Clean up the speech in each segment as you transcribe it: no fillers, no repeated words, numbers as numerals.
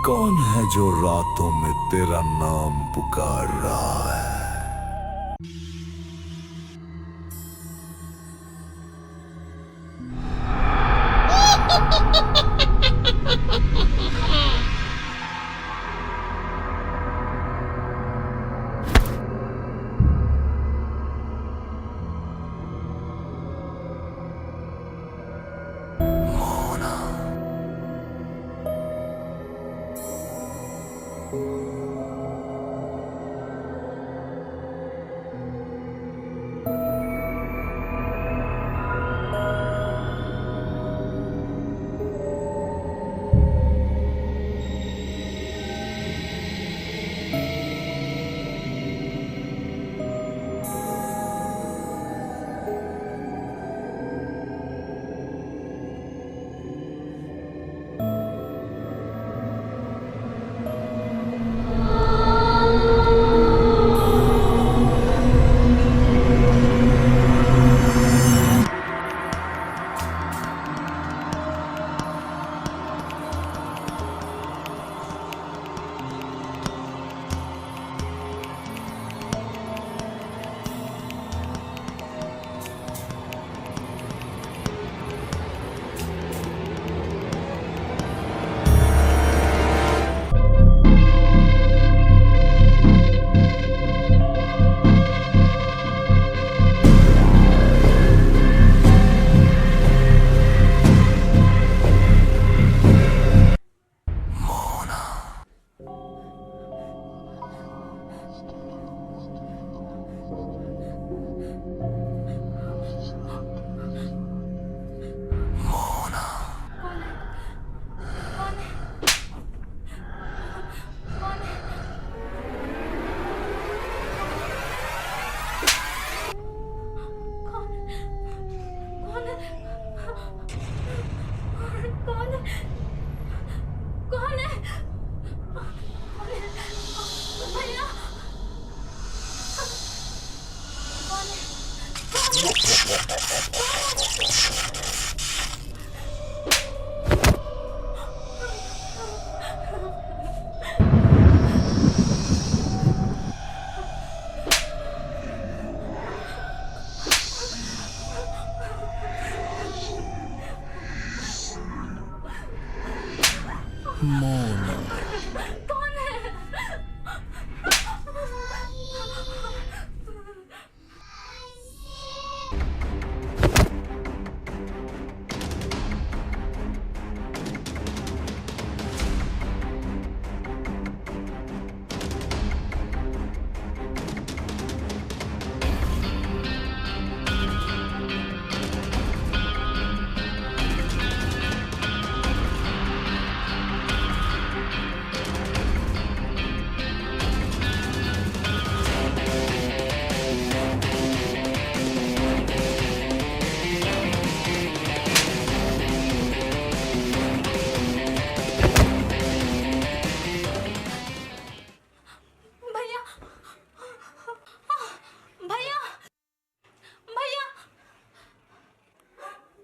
कौन है जो रातों में तेरा नाम पुकार रहा है? मोना, कौन है? भैया, भैया, भैया,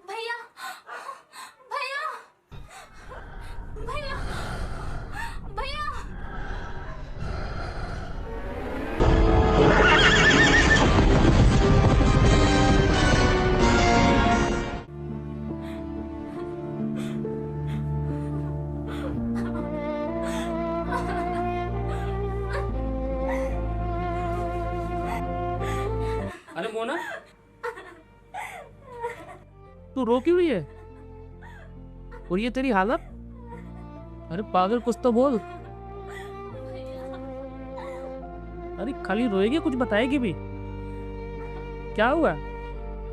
भैया, भैया, भैया, भैया। अरे मोना, तू रो क्यों रही है? और ये तेरी हालत? अरे पागल, कुछ तो बोल। अरे खाली रोएगी, कुछ बताएगी भी? क्या हुआ?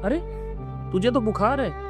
अरे तुझे तो बुखार है।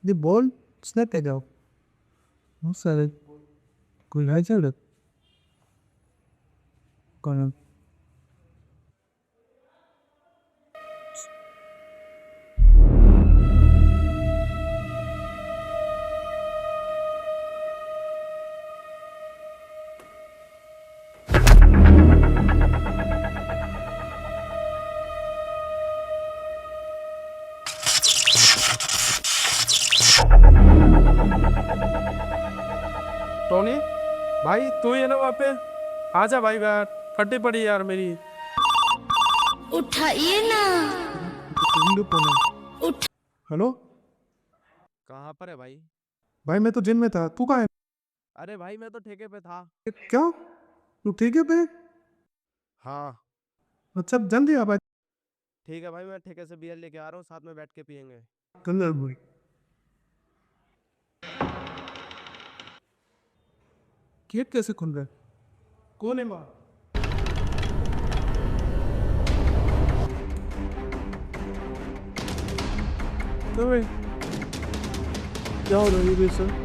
The ball snap it out. No, sir. कोई है चल कौन टोनी भाई तू ही है ना वहाँ पे? आजा भाई यार, फटी पड़ी यार मेरी। उठाइए ना। हेलो कहाँ पर है भाई? भाई मैं तो जिम में था तू कहाँ है अरे भाई मैं तो ठेके पे था। क्या तू ठीक है बे हाँ अच्छा जल्दी आ भाई ठीक है भाई, मैं ठेके से बियर लेके आ रहा हूँ, साथ में बैठ के पियेंगे। कलर भाई गेट कैसे खुल रहा है कौन है माँ अरे क्या हो रहा है ये सर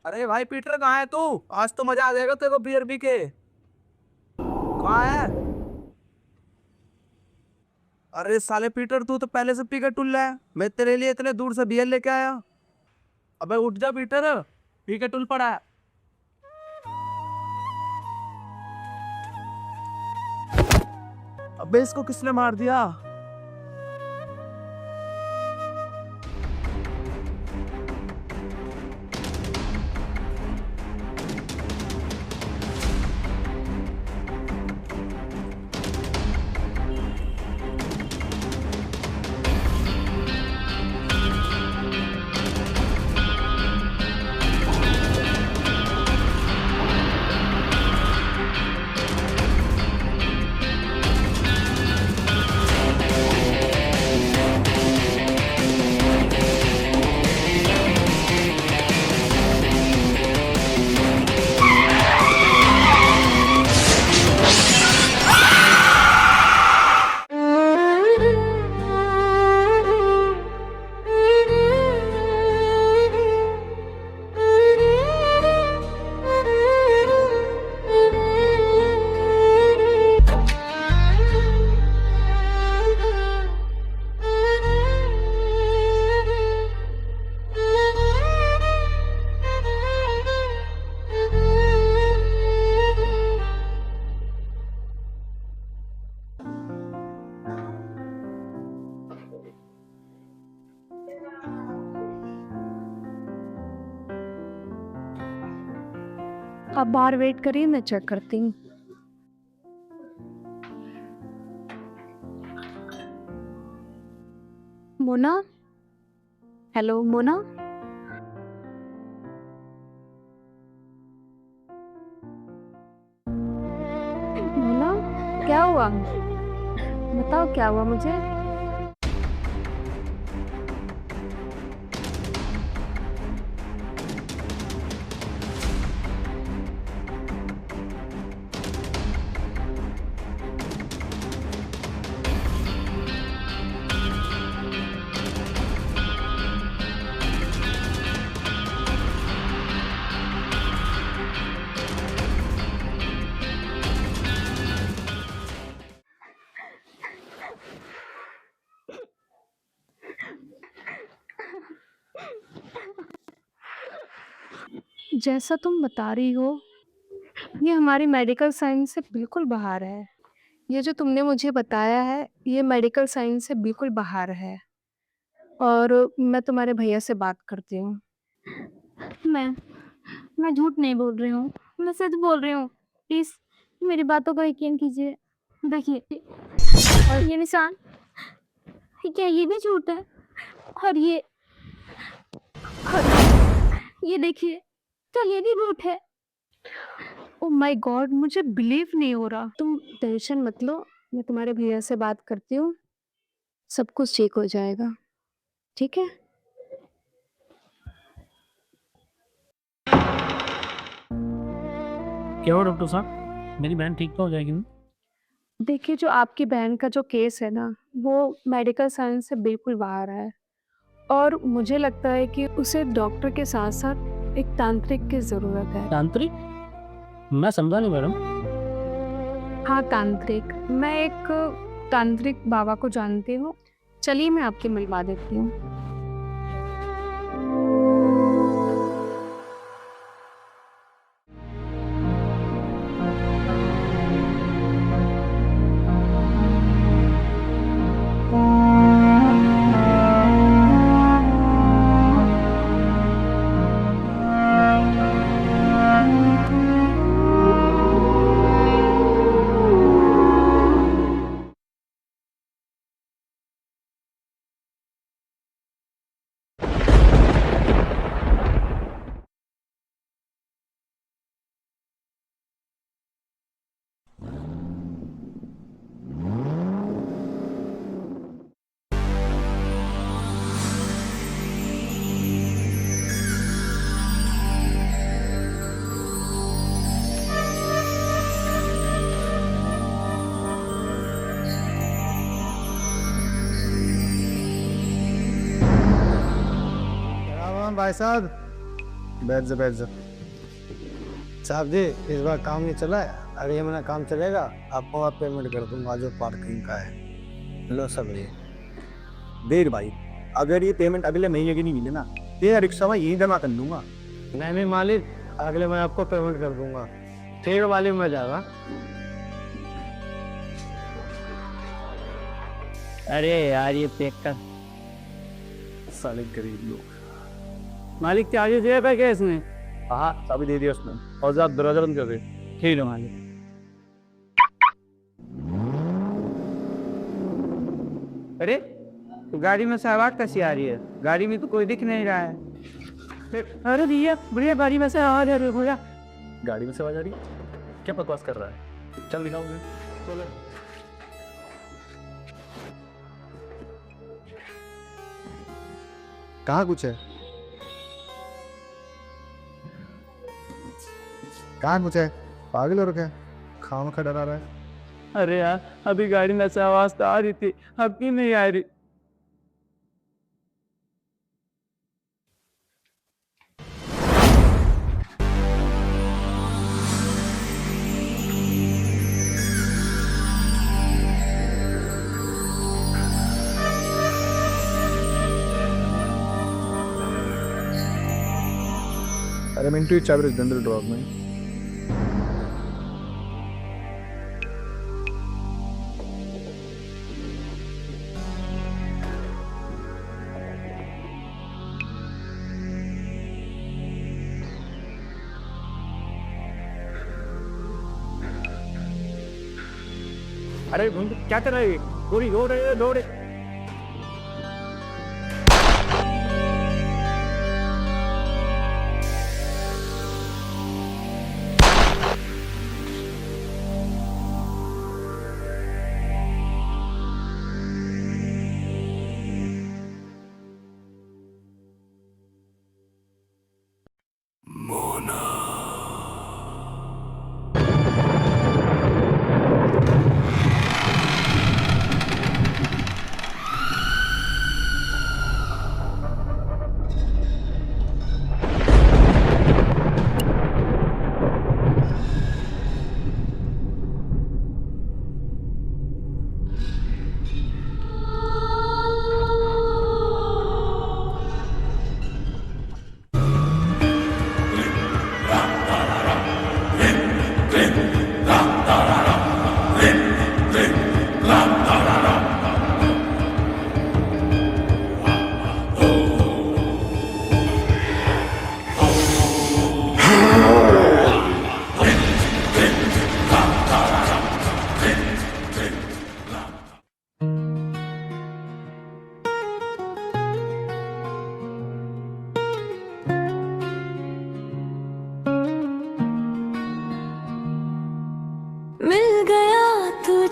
अरे भाई पीटर कहाँ है तू? आज तो मजा आ जाएगा तेरे को बियर पी के। कहाँ है? अरे साले पीटर, तू तो पहले से पी के टुल्ला है, मैं तेरे लिए इतने दूर से बियर लेके आया। अबे उठ जा पीटर, पी के टुल पड़ा है। अबे इसको किसने मार दिया? आप बाहर वेट करिए, मैं चेक करती हूँ। मोना, हेलो मोना। मोना, क्या हुआ? बताओ क्या हुआ मुझे। जैसा तुम बता रही हो ये हमारी मेडिकल साइंस से बिल्कुल बाहर है। ये जो तुमने मुझे बताया है, ये मेडिकल साइंस से बिल्कुल बाहर है। और मैं तुम्हारे भैया से बात करती हूँ। मैं झूठ नहीं बोल रही हूँ, मैं सच बोल रही हूँ। प्लीज मेरी बातों का यकीन कीजिए। देखिए, और ये निशान, क्या ये भी झूठ है? और ये देखिए, क्या ये भी झूठ है? ओह माय गॉड, मुझे बिलीव नहीं हो रहा। तुम टेंशन मत लो, मैं तुम्हारे भैया से बात करती हूँ, सब कुछ ठीक हो जाएगा, ठीक है? क्या हुआ डॉक्टर साहब, मेरी बहन ठीक तो हो जाएगी ना? देखिए, जो आपकी बहन का जो केस है ना, वो मेडिकल साइंस से बिल्कुल बाहर है। और मुझे लगता है कि उसे डॉक्टर के साथ-साथ एक तांत्रिक की ज़रूरत है। तांत्रिक? मैं समझा नहीं मैडम। हाँ, तांत्रिक। मैं एक तांत्रिक बाबा को जानती हूँ। चलिए मैं आपके मिलवा देती हूँ। भाई साहब, बैठ जा बैठ जा। साहब जी, इस बार काम नहीं चला है। अगर ये मेरा काम चलेगा, आपको आप पेमेंट कर दूंगा जो पार्किंग का है। लो सब ये देर भाई, अगर ये पेमेंट अगले महीने की नहीं मिले ना, तेरा रिक्शा मैं यहीं जमा कर दूंगा। नहीं मालिक, अगले मैं आपको पेमेंट कर दूंगा। ठीक वाले में जाएगा। अरे यार ये पैक कर। साले गरीब लोग। मालिक चार्जेस दिया क्या इसने? हाँ, चाबी दे दिया उसने और ज्यादा दरवाजा बंद कर दे। ठीक है मालिक। अरे तो गाड़ी में से आवाज कैसी आ रही है? गाड़ी में तो कोई दिख नहीं रहा है। अरे भैया, बढ़िया गाड़ी में से आवाज आ रही है भैया। गाड़ी में से आवाज आ रही है? क्या बकवास कर रहा है? चल दिखाओ मुझे। चलो। कहाँ कुछ है? कहाँ कुछ है? पागल हो रखा है, खाम खा डरा रहा है। अरे यार, अभी गाड़ी में से आवाज तो आ रही थी, अब क्यों नहीं आ रही? अरे मिंटू, चाबी रख दे अंदर ड्रॉर में। अरे क्या कर रहे? पूरी दौड़ रहे दौड़ रहे।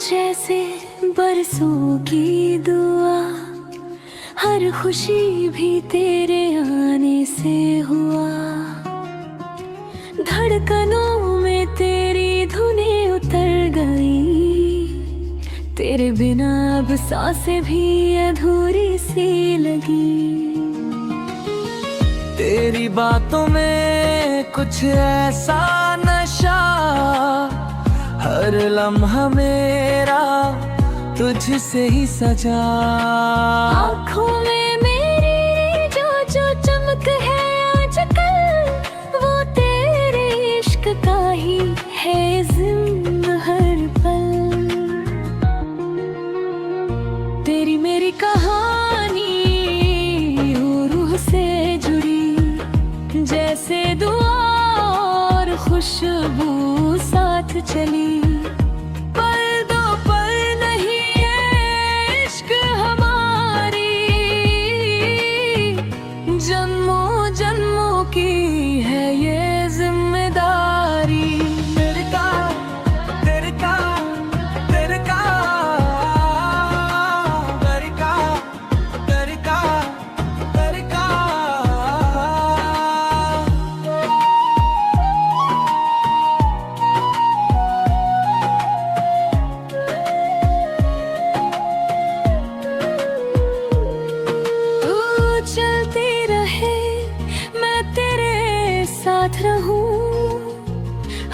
जैसे बरसों की दुआ, हर खुशी भी तेरे आने से हुआ। धड़कनों में तेरी धुनें उतर गई, तेरे बिना अब सांसें भी अधूरी सी लगी। तेरी बातों में कुछ ऐसा नशा, हर लम्हा मेरा तुझसे ही सजा। आँखों में मेरी जो चमक है आजकल, वो तेरे इश्क का ही है जिम्म हर पल। तेरी मेरी कहानी रूह से जुड़ी, जैसे दुआ और खुशबू साथ चली। पल दो पल नहीं ये इश्क हमारी, जन्मों जन्मों की है ये जिम्मेदारी। तेरे का तेरे का तेरे का तेरे का तेरे का तेरे का। तू चलती रहे मैं तेरे साथ रहूं,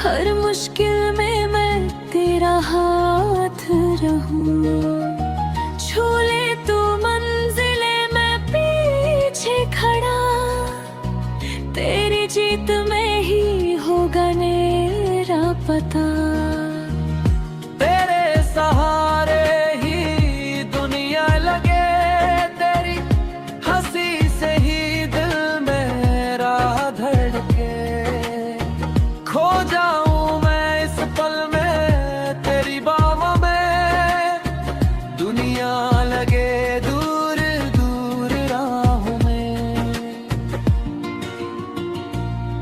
हर मुश्किल में मैं तेरा हाथ रहूं। छू ले तू मंजिले मैं पीछे खड़ा, तेरी जीत में ही होगा मेरा पता। तेरे सहारे ही दुनिया लगे, तेरी हंसी से ही दिल मेरा धड़के। खो जाऊं मैं इस पल में तेरी बाहों में, दुनिया लगे दूर दूर राहों में।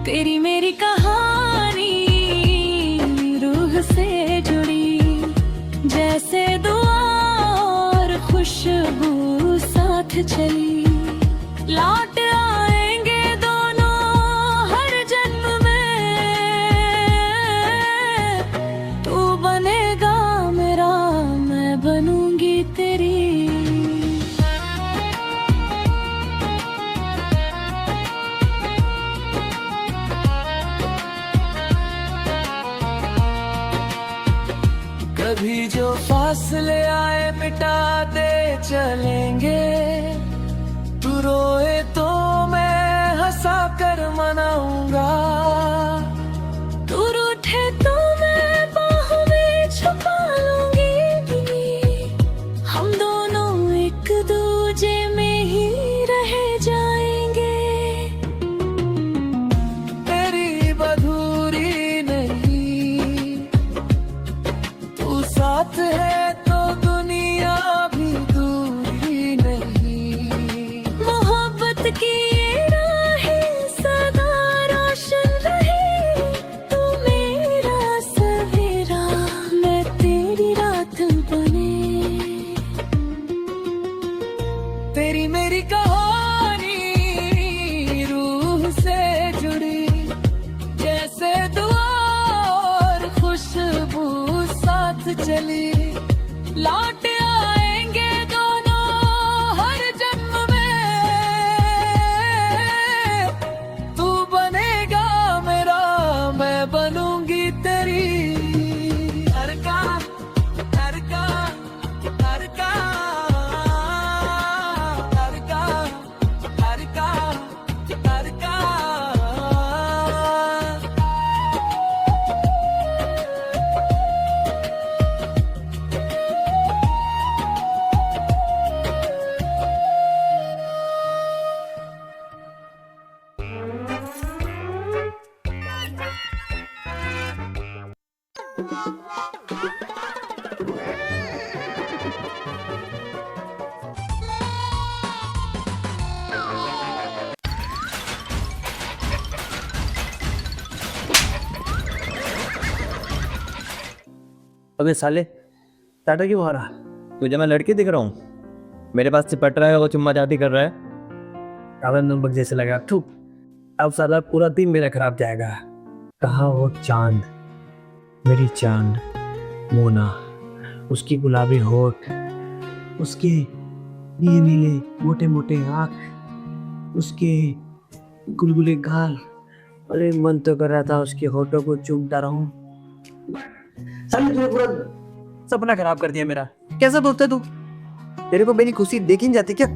तेरी मेरी कहानी रूह से जुड़ी, जैसे दुआ और खुशबू साथ चली। लौट आएंगे दोनों हर जन्म में, तू बनेगा मेरा मैं बनूंगी तेरी। कभी जो फासले आए मिटाते चलेंगे, तू रोए तो मैं हंसा कर मनाऊंगा। तू रूठे तो मैं बाहों में छुपा लूंगी, हम दोनों एक दूजे में ही रह जाएंगे। तेरी बधूरी नहीं, तू साथ है तो दुनिया भी दूरी नहीं। मोहब्बत की ये राहें सदा रोशन रहे, तू मेरा सवेरा मैं तेरी रात बने। तेरी मेरी कहानी रूह से जुड़ी, जैसे दुआ और खुशबू साथ चली। लौट आएंगे दोनों हर जन्म में, तू बनेगा मेरा मैं बनूंगी तेरी। हर का हर का हर का हर का हर का हर का। अबे साले, टाटा क्यों हो रहा? तुझे मैं लड़की दिख रहा हूँ? मेरे पास चिपट रहा है और चुम्मा जाती कर रहा है। कागज नंबर जैसे लगा तू। अब साला पूरा दिन मेरा खराब जाएगा। कहाँ वो चांद, मेरी चांद मोना, उसकी गुलाबी होठ, उसके नीले नीले मोटे मोटे आँख, उसके गुलगुले गाल। अरे मन तो कर रहा था उसके होठों को चूमता रहूं। साले तूने पूरा सपना खराब कर दिया मेरा। कैसा दोस्त है तू? तेरे को मेरी खुशी देखी नहीं जाती क्या?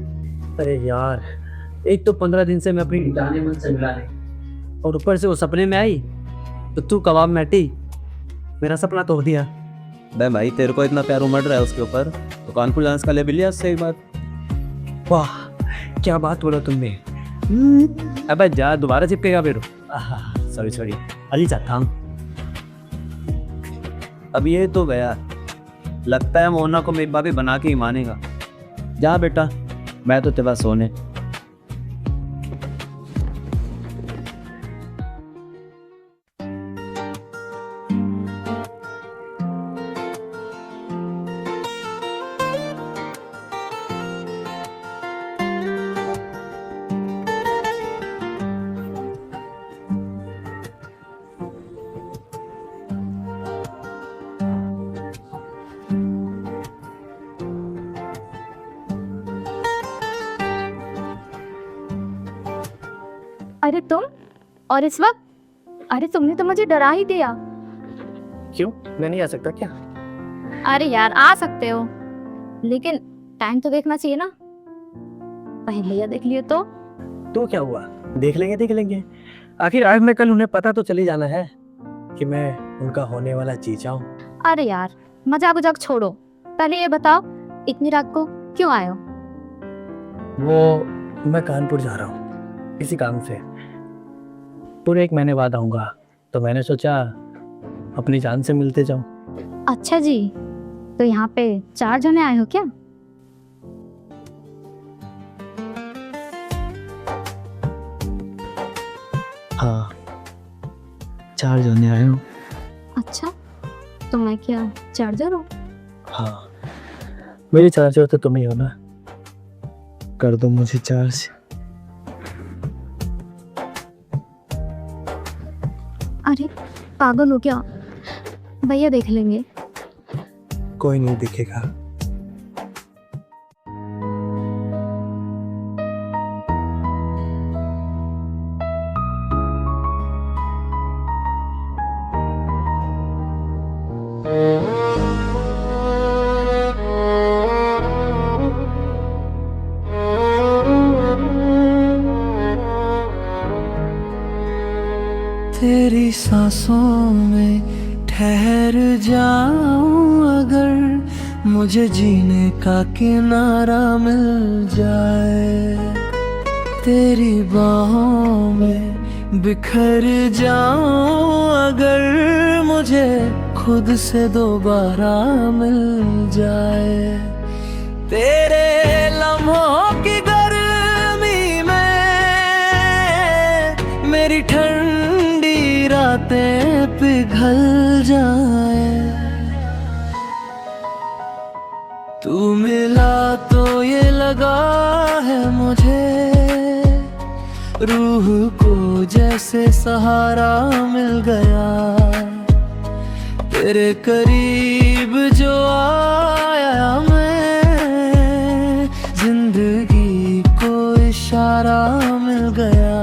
अरे यार, एक तो 15 दिन से मैं अपनी जाने मन से मिला नहीं, और ऊपर से वो सपने में आई तो तू कबाब मैटी मेरा सपना तोड़ दिया। बे भाई, तेरे को इतना प्यार उमड़ रहा है उसके ऊपर तो कानपुर जाने का ले भी लिया उससे एक बार। वाह क्या बात बोला तुमने। अबे जा, दोबारा चिपकेगा फिर। सॉरी अली चाहता हूँ। अब ये तो गया, लगता है मोना को मेरी भाभी बना के ही मानेगा। जा बेटा, मैं तो तेरे पास सोने। अरे तुम, और इस वक्त? अरे तुमने तो मुझे डरा ही दिया। क्यों, मैं नहीं आ सकता क्या? अरे यार आ सकते हो, लेकिन टाइम तो देखना चाहिए ना। पहले या देख लिए तो क्या हुआ, देख लेंगे। आखिर आज मैं कल उन्हें पता तो चली जाना है कि मैं उनका होने वाला जीजा हूँ। अरे यार मजाक उजाक छोड़ो, पहले ये बताओ इतनी रात को क्यों आए हो? वो मैं कानपुर जा रहा हूँ किसी काम से, पूरे 1 महीने बाद आऊँगा, तो मैंने सोचा अपनी जान से मिलते जाऊँ। अच्छा जी, तो यहाँ पे 4 जने आए हो क्या? हाँ, 4 जने आए हो। अच्छा, तो मैं क्या चार्जर हूँ? हाँ, मेरी चार्जर तो तुम ही हो ना, कर दो मुझे चार्ज। अरे पागल हो क्या? भैया देख लेंगे। कोई नहीं दिखेगा। तेरी सांसों में ठहर जाऊं अगर मुझे जीने का किनारा मिल जाए, तेरी बाहों में बिखर जाऊं अगर मुझे खुद से दोबारा मिल जाए, तेरे लम्हों की गर्मी में मेरी ठंडी रातें पिघल जाए, तू मिला तो ये लगा है मुझे रूह को जैसे सहारा मिल गया, तेरे करीब जो आया मैं जिंदगी को इशारा मिल गया,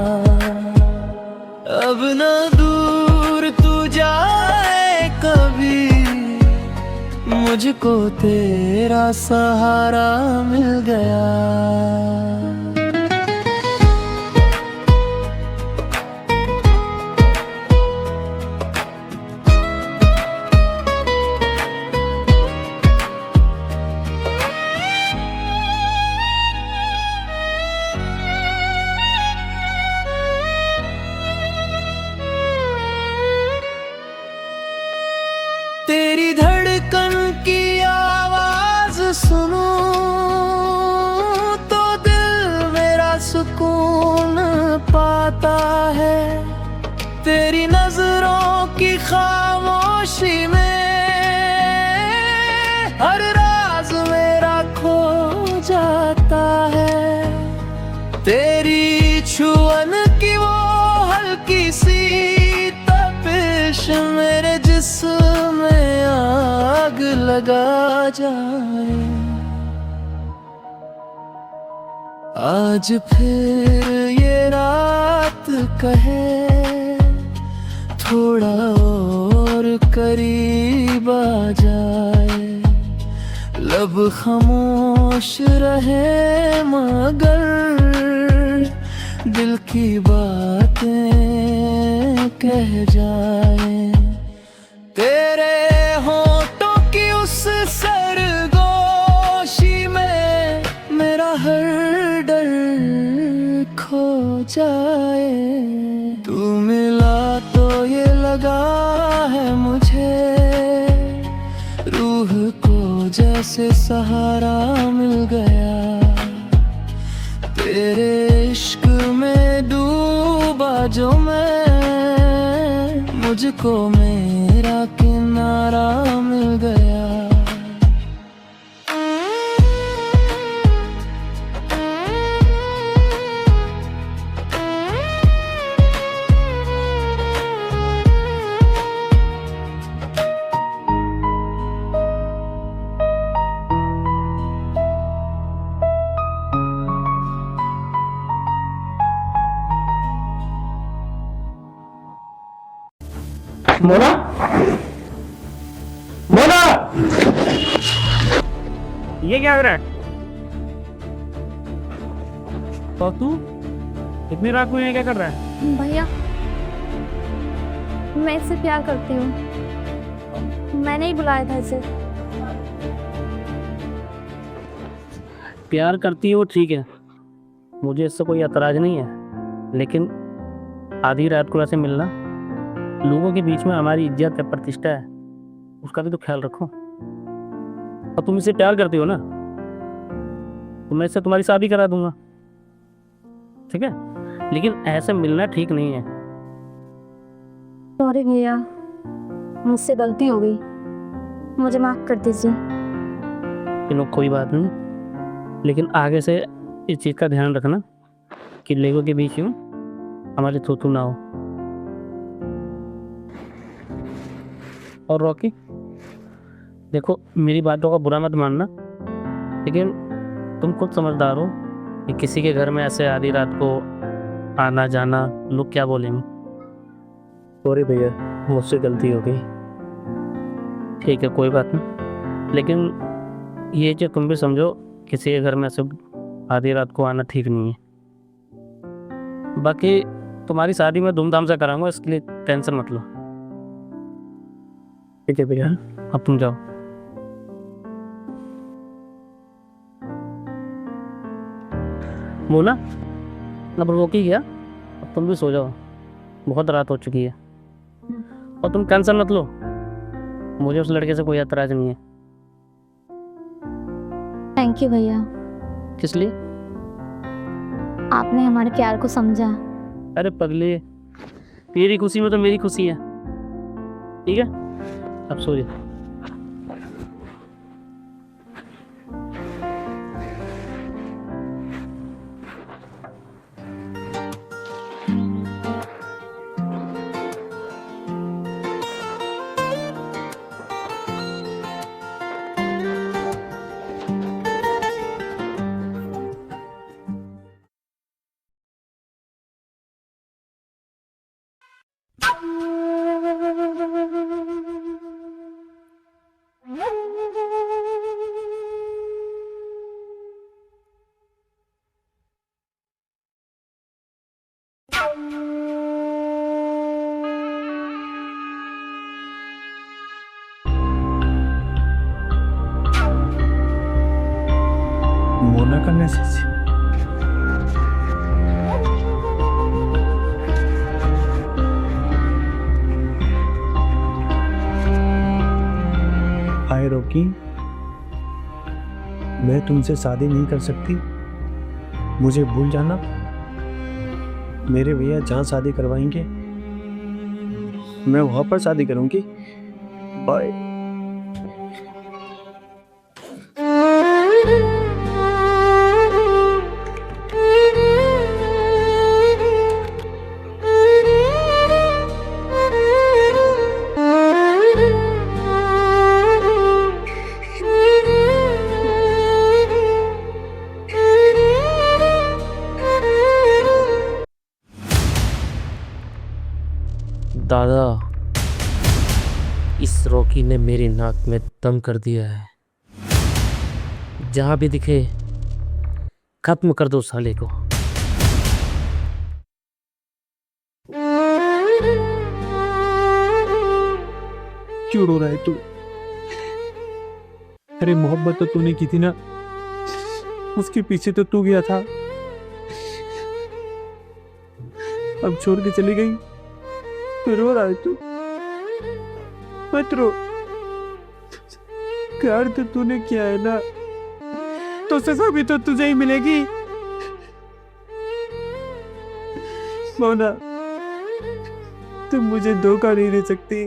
अब न दूर तू जाए कभी, मुझको तेरा सहारा मिल गया। तेरी धड़कन की आवाज सुनूं तो दिल मेरा सुकून पाता है, तेरी नजरों की खामोशी में हर लगा जाए। आज फिर ये रात कहे थोड़ा और करीब आ जाए। लब खामोश रहे मगर दिल की बातें कह जाए। तेरे होठों की उस सरगोशी में मेरा हर डर खो जाए। तू मिला तो ये लगा है मुझे रूह को जैसे सहारा मिल गया। तेरे इश्क में डूबा जो मैं, मुझको मेरा किनारा मिल गया। मोना, मोना, ये क्या हो रहा है? तो तू इतनी रात को ये क्या कर रहा है? भैया, मैं इससे प्यार करती हूँ। मैंने ही बुलाया था इसे। प्यार करती हो ठीक है, मुझे इससे कोई एतराज नहीं है, लेकिन आधी रात को ऐसे मिलना, लोगों के बीच में हमारी इज्जत है, प्रतिष्ठा है, उसका भी तो ख्याल रखो। और तुम इसे प्यार करती हो ना, तो मैं इससे तुम्हारी शादी करा दूंगा, ठीक है? लेकिन ऐसे मिलना ठीक नहीं है। सॉरी भैया, मुझसे गलती हो गई, मुझे माफ कर दीजिए। चलो कोई बात नहीं, लेकिन आगे से इस चीज़ का ध्यान रखना कि लोगों के बीच में हमारी थू ना हो। और रॉकी, देखो मेरी बातों का बुरा मत मानना, लेकिन तुम खुद समझदार हो कि किसी के घर में ऐसे आधी रात को आना जाना, लोग क्या बोलेंगे। सॉरी भैया, मुझसे गलती हो गई। ठीक है कोई बात नहीं, लेकिन ये जो तुम भी समझो, किसी के घर में ऐसे आधी रात को आना ठीक नहीं है। बाकी तुम्हारी शादी में धूमधाम से कराऊंगा, इसके लिए टेंशन मत लो। ठीक है भैया, अब तुम जाओ। मोना, अब रोकी गया, अब तुम भी सो जाओ, बहुत रात हो चुकी है। और तुम टेंशन मत लो, मुझे उस लड़के से कोई एतराज नहीं है। थैंक यू भैया, किस लिए? आपने हमारे प्यार को समझा। अरे पगले, तेरी खुशी में तो मेरी खुशी है, ठीक है? अब सो जा। मोना का मैसेज। हाय रॉकी, मैं तुमसे शादी नहीं कर सकती, मुझे भूल जाना। मेरे भैया जहाँ शादी करवाएंगे मैं वहाँ पर शादी करूँगी। बाय। दादा, इस रॉकी ने मेरी नाक में दम कर दिया है। जहां भी दिखे खत्म कर दो साले को। क्यों रो रहा है तू? अरे मोहब्बत तो तूने की थी ना, उसके पीछे तो तू गया था। अब छोड़ के चली गई तो रो रहा है तू? मत रो। प्यार तो तूने किया है ना, तो सजा भी तो तुझे ही मिलेगी। मोना, तुम मुझे धोखा नहीं दे सकती।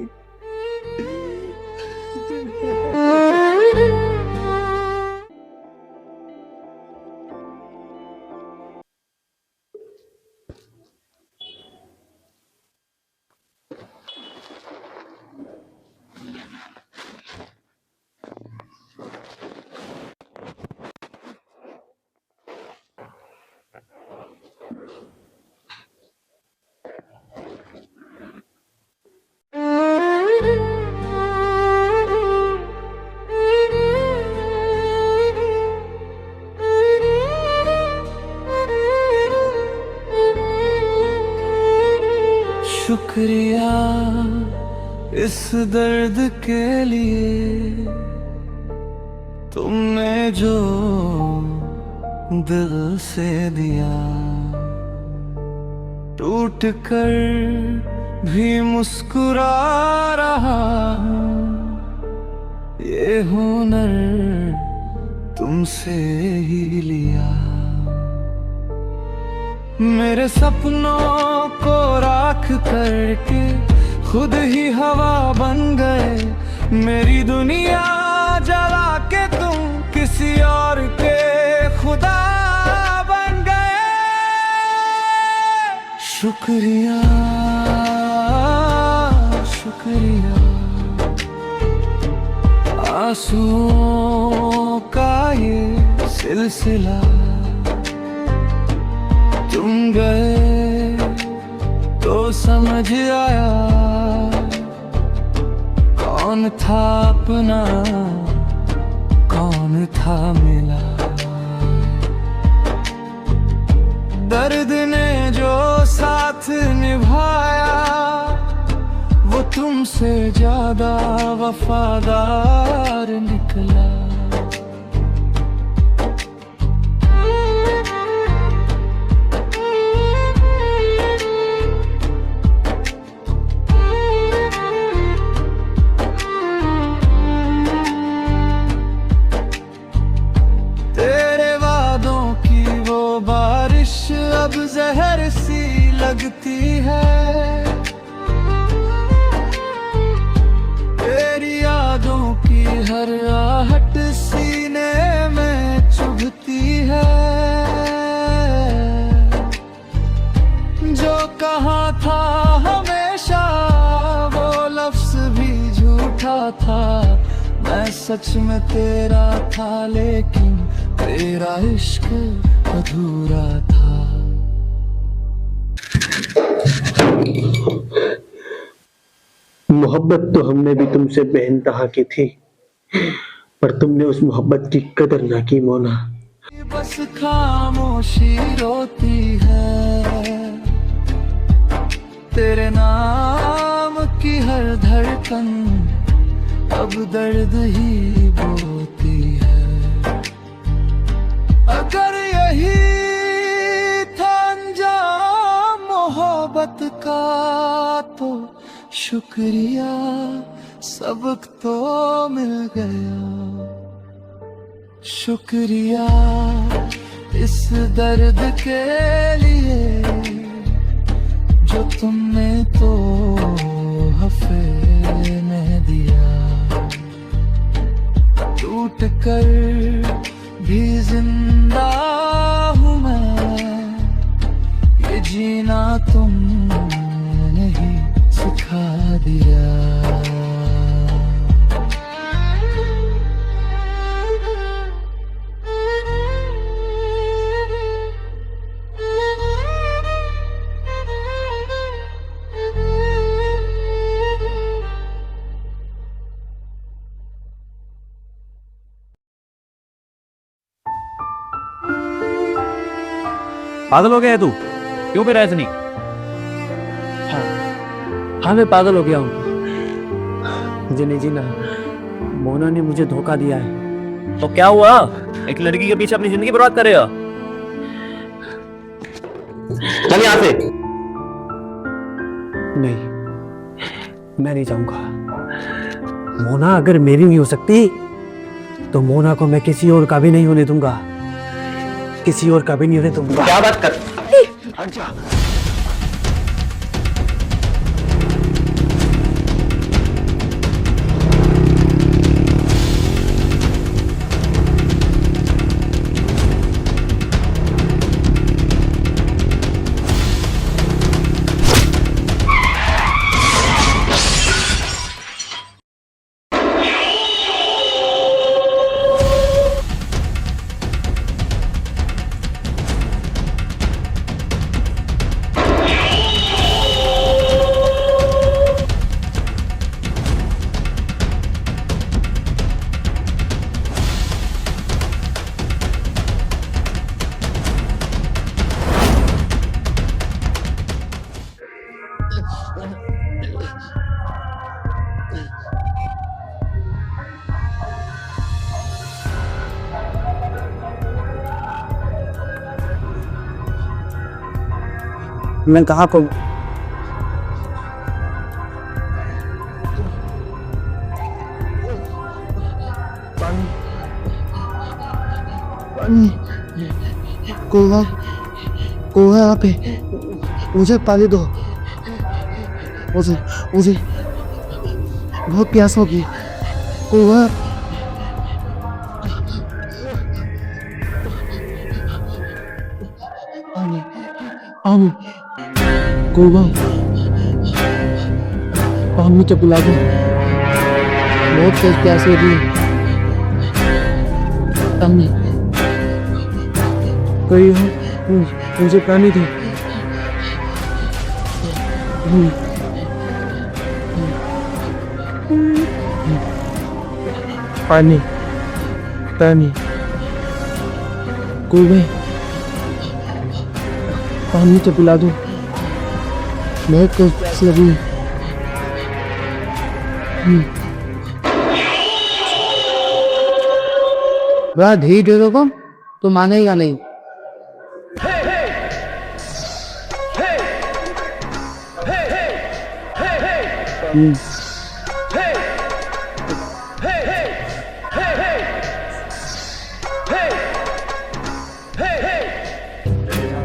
शुक्रिया इस दर्द के लिए तुमने जो दिल से दिया। टूट कर भी मुस्कुरा रहा ये हुनर तुमसे ही लिया। मेरे सपनों को राख करके खुद ही हवा बन गए। मेरी दुनिया जला के तुम किसी और के खुदा बन गए। शुक्रिया शुक्रिया आंसुओं का ये सिलसिला। तुम गए तो समझ आया कौन था अपना कौन था मिला। दर्द ने जो साथ निभाया वो तुमसे ज्यादा वफादार निकला। अब जहर सी लगती है तेरी यादों की हर आहट सीने में चुभती है। जो कहा था हमेशा वो लफ्ज भी झूठा था। मैं सच में तेरा था लेकिन तेरा इश्क अधूरा था। मोहब्बत तो हमने भी तुमसे बेइंतहा की थी, पर तुमने उस मोहब्बत की कदर ना की मोना। बस खामोशी रोती है तेरे नाम की हर धड़कन अब दर्द ही बोती है। अगर यही था अंजाम मोहब्बत का तो शुक्रिया सबक तो मिल गया। शुक्रिया इस दर्द के लिए जो तुमने तो हफे में दिया। टूट कर भी जिंदा हूँ मैं, ये जीना तुमने ही सिखा दिया। पागल हो गया है तू? क्यों पे रहा नहीं? हाँ मैं पागल हो गया हूँ। मुझे नहीं जीना। मोना ने मुझे धोखा दिया है। तो क्या हुआ? एक लड़की के पीछे अपनी जिंदगी बर्बाद करेगा? चल यहाँ से। नहीं, मैं नहीं जाऊंगा। मोना अगर मेरी नहीं हो सकती तो मोना को मैं किसी और का भी नहीं होने दूंगा। किसी और का भी नहीं होने दूंगा। क्या बात कर? हट जा। मैं कहाँ को पानी कोहा कोहा यहाँ पे, मुझे पानी दो। मुझे मुझे बहुत प्यास होगी। कोहा पानी पानी कोहा पानी तो पिला दो, बहुत तेज प्यास होगी। पानी कोई हो, मुझे पानी दो। पानी पानी कोई पानी तो पिला दो, बहुत तेज प्यास लगी। बड़ा धीरे दे दो तो मानेगा नहीं।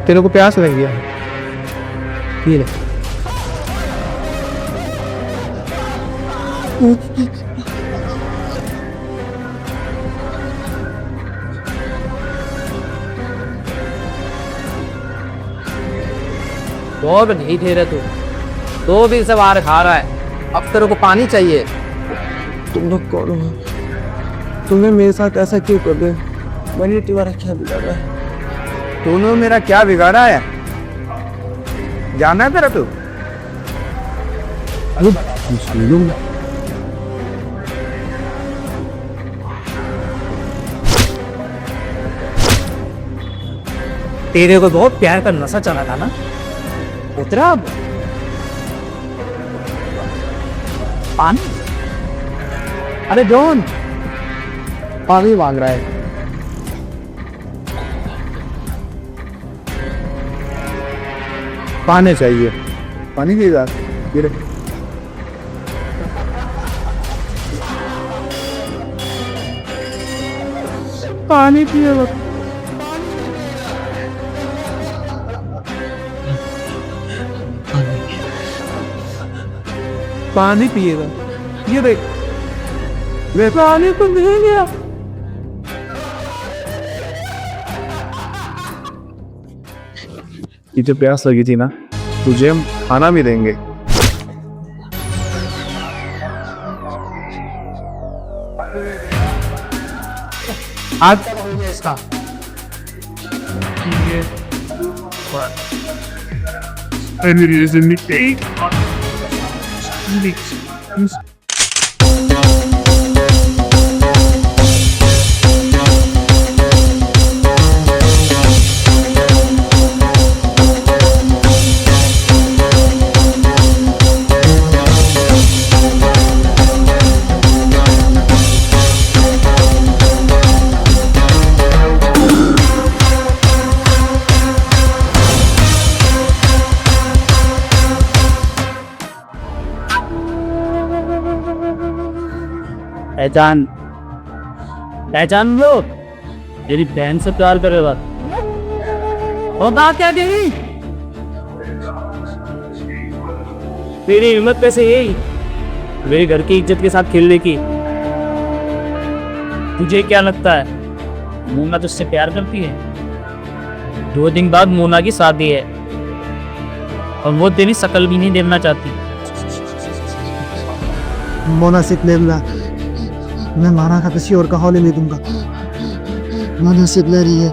तेरे को प्यास लग गया? ये ले। बहुत नहीं ठहरे तू, 2 दिन से बाहर खा रहा है, अब तेरे को पानी चाहिए। तुम लोग कौन हो? तुमने मेरे साथ ऐसा क्यों कर दिया? मैंने तुम्हारा क्या बिगाड़ा है? तूने मेरा क्या बिगाड़ा है? जाना है तेरा तू? तेरे को बहुत प्यार का नशा चला था ना, उतरा अब। पानी? अरे जॉन, पानी मांग रहा है। पानी चाहिए। पानी की बात ये ले। पानी पिएगा? पानी पिएगा? ये देख, वे पानी तो मिल गया। तुझे प्यास लगी थी ना, तुझे हम खाना भी देंगे। आज तक हो गया इसका। पहचान पहचान लो, तेरी बहन से प्यार करेगा होता क्या तेरी? तेरी हिम्मत कैसे यही मेरे घर की इज्जत के साथ खेलने की? तुझे क्या लगता है मोना तुझसे प्यार करती है? 2 दिन बाद मोना की शादी है और वो तेरी शकल भी नहीं देखना चाहती। मोना सिर्फ ले ला, मैं माना का किसी और का हौले नहीं दूंगा। मोना सिर्फ ले रही है।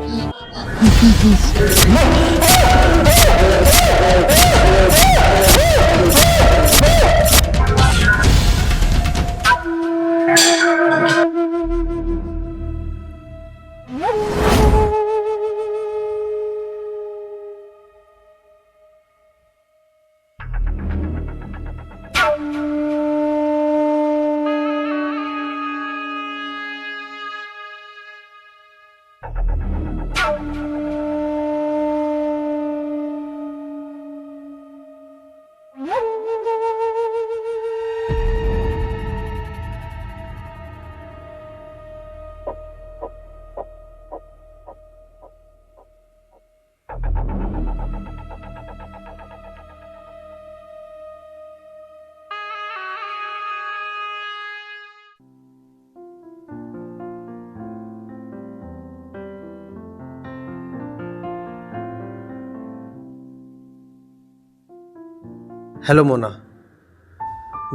हेलो मोना,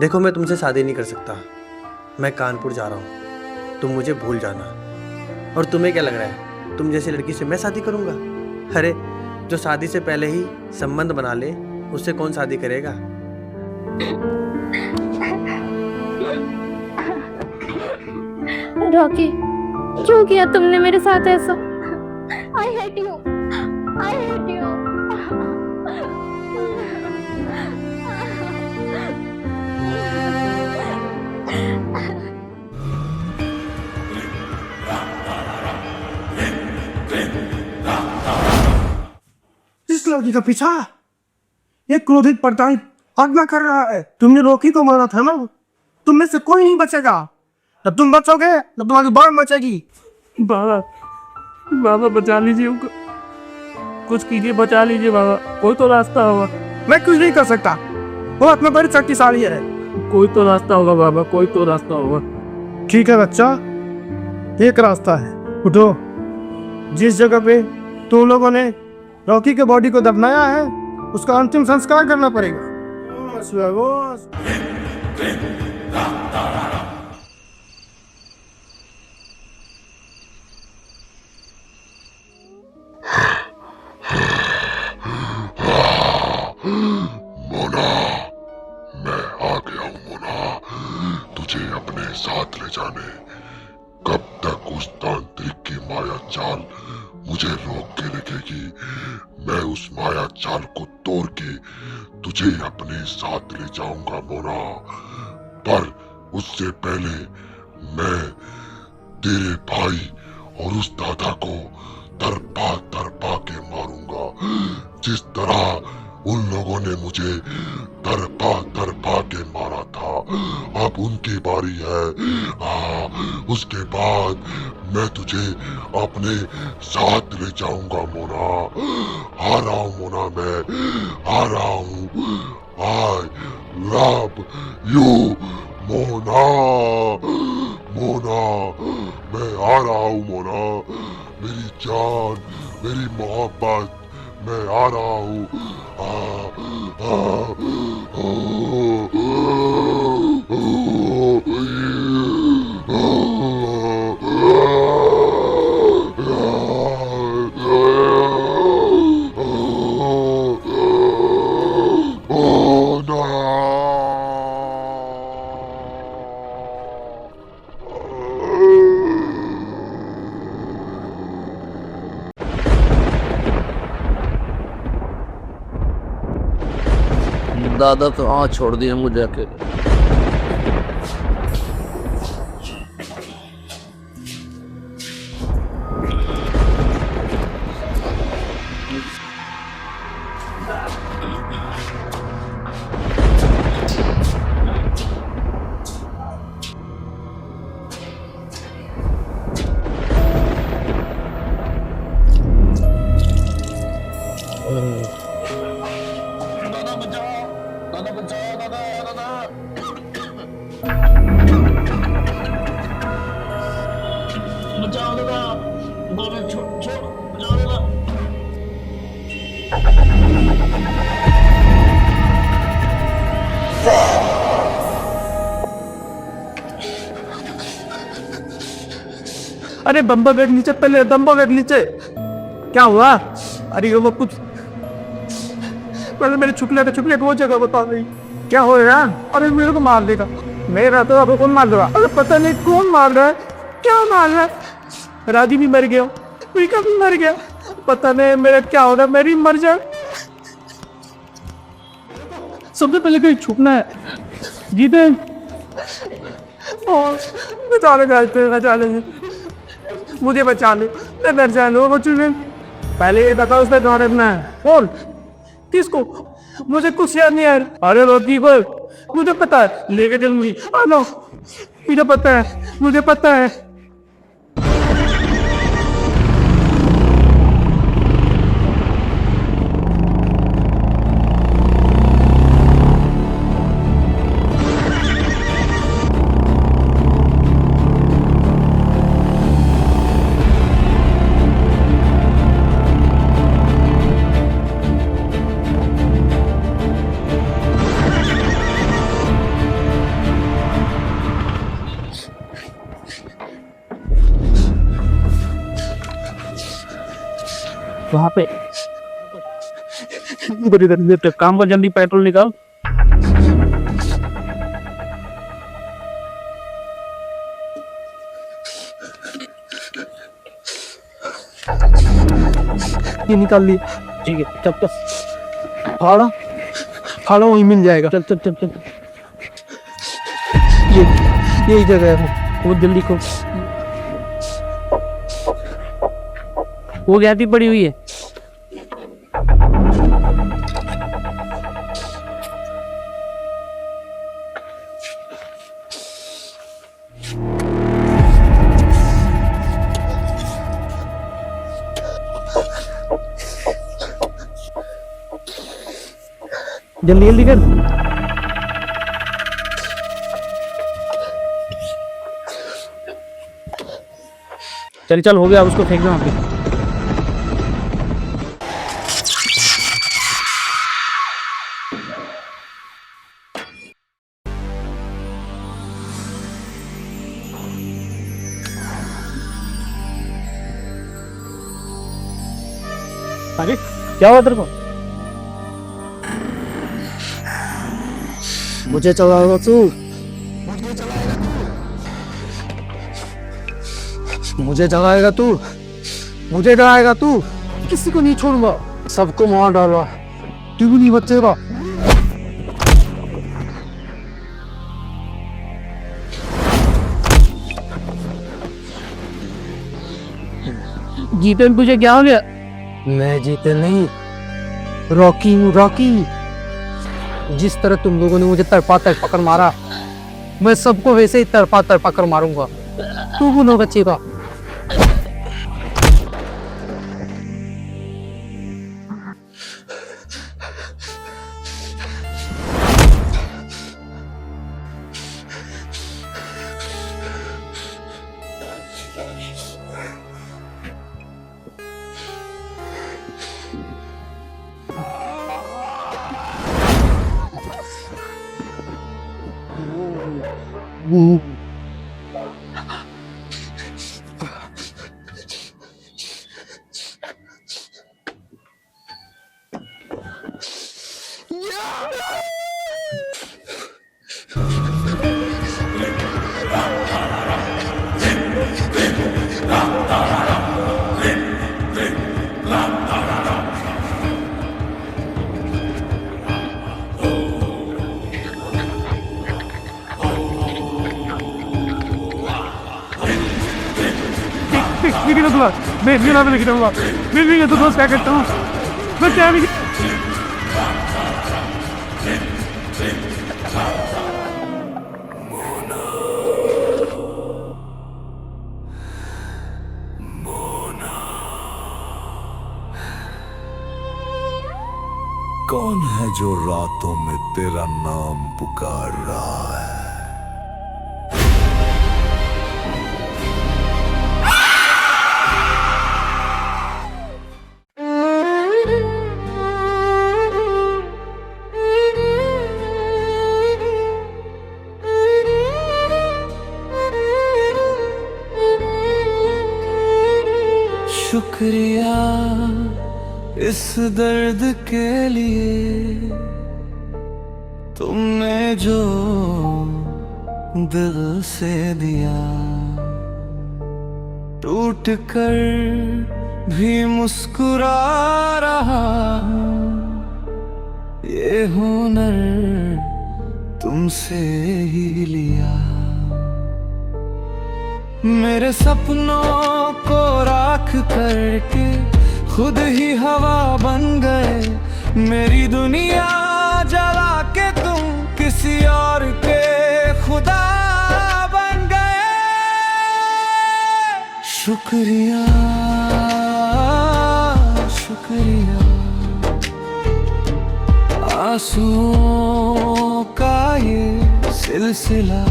देखो मैं तुमसे शादी नहीं कर सकता। मैं कानपुर जा रहा हूँ, तुम मुझे भूल जाना। और तुम्हें क्या लग रहा है तुम जैसी लड़की से मैं शादी करूँगा? अरे जो शादी से पहले ही संबंध बना ले उससे कौन शादी करेगा? रॉकी, क्यों किया तुमने मेरे साथ ऐसा? I hate you, I hate you. इस लड़की का पीछा ये क्रोधित प्रताड़ित आज्ञा कर रहा है। तुमने रॉकी को मारा था ना, तुम में से कोई नहीं बचेगा। न तुम बचोगे न तुम्हारी बहन बचेगी। बाबा, बाबा बचा लीजिए उनको, कुछ कीजिए, बचा लीजिए बाबा, कोई तो रास्ता होगा। मैं कुछ नहीं कर सकता, वो अपना बड़ी शक्तिशाली है। कोई तो रास्ता होगा बाबा, कोई तो रास्ता होगा। ठीक है बच्चा, एक रास्ता है। उठो, जिस जगह पे तुम लोगों ने रॉकी के बॉडी को दफनाया है उसका अंतिम संस्कार करना पड़ेगा। मोना, मैं आ गया हूँ मोना, तुझे अपने साथ ले जाने। कब तक उस तांत्रिक की माया जाल मुझे रोक के रखेगी? मैं उस माया जाल को तोड़ के तुझे अपने साथ ले जाऊंगा मोना। पर उससे पहले मैं तेरे भाई और उस दादा को तरपा के मारूंगा, जिस तरह उन लोगों ने मुझे तरपा के मारा था। अब उनकी बारी है। उसके बाद मैं तुझे अपने साथ ले जाऊंगा मोना। आ रहा हूँ मोना, मैं आ रहा हूँ। I love you Mona, Mona मैं आ रहा हूँ मोना, मेरी जान, मेरी मोहब्बत, मैं आ रहा हूँ। दादा तो वहाँ छोड़ दिया मुझे अकेले। अरे बम्बा बैग नीचे, पहले बम्बा बैग नीचे। क्या हुआ? अरे वो कुछ पहले मेरे छुपले वो जगह बता नहीं क्या हो रहा है। अरे मेरे को मार देगा, मेरा तो अब कौन मार रहा? अरे पता नहीं कौन मार रहा है, क्या मार रहा है। राजी भी मर गया, मीका भी मर गया, पता नहीं मेरा क्या हो रहा है, मेरी मर जाए। सबसे पहले कहीं छुपना है, जीते और बचा लेंगे, मुझे बचा ले, मैं डर जा लो। पहले ये बताओ उसने कहाँ रखना है, कौन, किसको? मुझे कुछ याद नहीं यार। अरे रोटी को मुझे पता है, लेके चल मुझे। लो मुझे पता है, मुझे पता है। वहाँ पे बड़ी देर तक काम कर, जल्दी पेट्रोल निकाल। ये निकाल ली, ठीक है, तब तक फाड़ा फाड़ा वहीं मिल जाएगा। चल चल चल चल, यही जगह है वो जल्दी को, वो गैप पड़ी हुई है। जल्दी जल्दी कर। चल चल, हो गया, उसको फेंक दो वहाँ पे। अरे क्या हुआ तेरे को? मुझे चलाएगा तू, मुझे जगाएगा तू, मुझे डराएगा तू, किसी को नहीं छोड़ूंगा, सबको मार डालूंगा, तू भी नहीं बचेगा। जीते तुझे क्या हो गया? मैं जीते नहीं, रॉकी हूँ, रॉकी। जिस तरह तुम लोगों ने मुझे तड़पा तड़पा मारा, मैं सबको वैसे ही तड़पा तड़पा मारूंगा, तू भी नहीं बचेगा। मैं तो दोस्त क्या करता हूँ, मैं क्या नहीं। कौन है जो रातों में तेरा नाम पुकार रहा है? शुक्रिया इस दर्द के लिए तुमने जो दिल से दिया, टूट कर भी मुस्कुरा रहा हूं, ये हुनर तुमसे ही लिया। मेरे सपनों को राख करके खुद ही हवा बन गए, मेरी दुनिया जला के तुम किसी और के खुदा बन गए। शुक्रिया शुक्रिया आंसुओं का ये सिलसिला,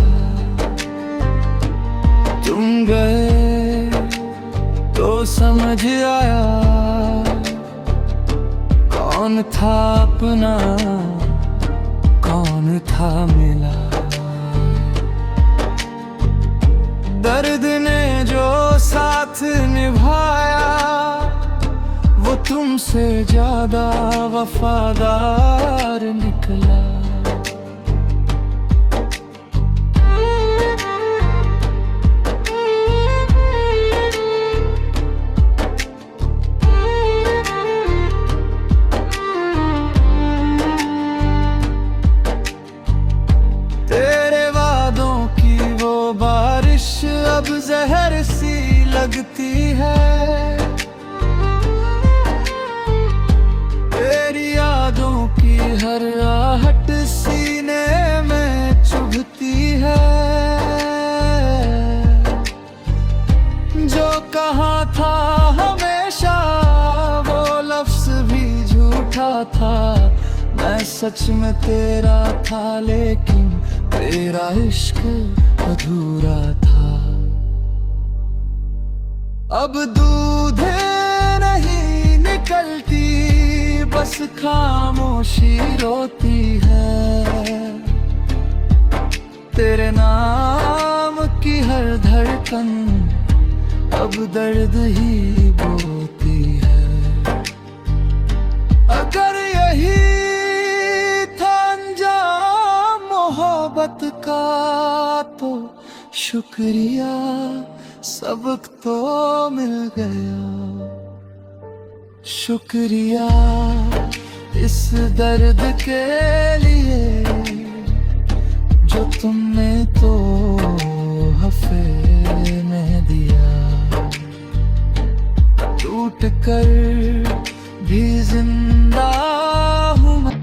तुम गए तो समझ आया कौन था अपना कौन था मिला। दर्द ने जो साथ निभाया वो तुमसे ज्यादा वफादार निकला। अब जहर सी लगती है, तेरी यादों की हर आहट सीने में चुभती है। जो कहा था हमेशा वो लफ्ज भी झूठा था, मैं सच में तेरा था लेकिन तेरा इश्क अधूरा था। अब दूध नहीं निकलती बस खामोशी रोती है, तेरे नाम की हर धड़कन अब दर्द ही बोती है। अगर यही था अंजाम मोहब्बत का तो शुक्रिया सबक तो मिल गया। शुक्रिया इस दर्द के लिए जो तुमने तो हफे में दिया, टूट कर भी जिंदा हूँ मैं।